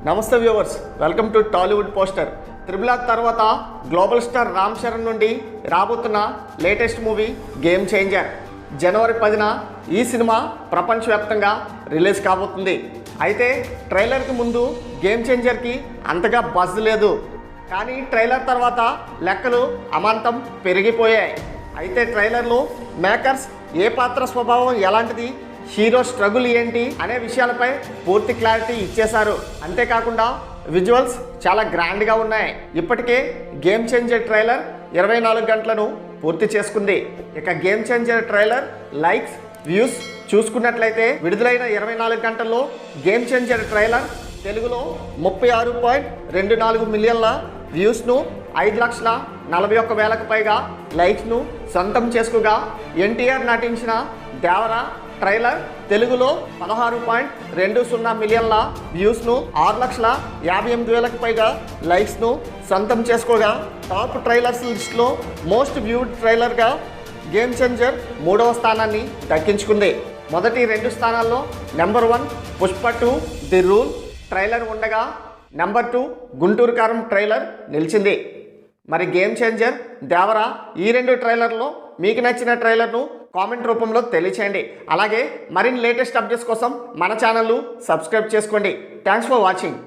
నమస్తే viewers, welcome to Tollywood poster. Triple R తర్వాత global star Ram Charan నుండి రాబోతున్న లేటెస్ట్ మూవీ గేమ్ చేంజర్. జనవరి 10న ఈ సినిమా ప్రపంచవ్యాప్తంగా రిలీజ్ కాబోతుంది. అయితే ట్రైలర్కి ముందు గేమ్ చేంజర్కి అంతగా బజ్ లేదు, కానీ ట్రైలర్ తర్వాత లెక్కలు అమాంతం పెరిగిపోయాయి. అయితే ట్రైలర్లో మేకర్స్ ఏ పాత్ర స్వభావం ఎలాంటిది, హీరో స్ట్రగుల్ ఏంటి అనే విషయాలపై పూర్తి క్లారిటీ ఇచ్చేశారు. అంతేకాకుండా విజువల్స్ చాలా గ్రాండ్గా ఉన్నాయి. ఇప్పటికే గేమ్ చేంజర్ ట్రైలర్ 24 గంటలను పూర్తి చేసుకుంది. ఇక game changer trailer likes, views చూసుకున్నట్లయితే విడుదలైన 24 గంటల్లో గేమ్ చేంజర్ ట్రైలర్ తెలుగులో 36.24 మిలియన్ల వ్యూస్ను, 5,41,000కు పైగా లైక్స్ను సొంతం చేసుకోగా, ఎన్టీఆర్ నటించిన దేవరా ట్రైలర్ తెలుగులో 16.20 మిలియన్ల వ్యూస్ను, 6,58,000కు పైగా లైక్స్ను సొంతం చేసుకోగా, టాప్ ట్రైలర్స్ లిస్ట్లో మోస్ట్ వ్యూడ్ ట్రైలర్గా గేమ్ చేంజర్ 3వ స్థానాన్ని దక్కించుకుంది. మొదటి 2 స్థానాల్లో number 1 Pushpa 2 the rule trailer ఉండగా, నెంబర్ 2 గుంటూరు కారం ట్రైలర్ నిలిచింది. మరి గేమ్ చేంజర్, దేవరా ఈ 2 ట్రైలర్లో మీకు నచ్చిన ట్రైలర్ను కామెంట్ రూపంలో తెలియచేయండి. అలాగే మరిన్ని లేటెస్ట్ అప్డేట్స్ కోసం మన ఛానల్ను సబ్స్క్రైబ్ చేసుకోండి. Thanks for watching.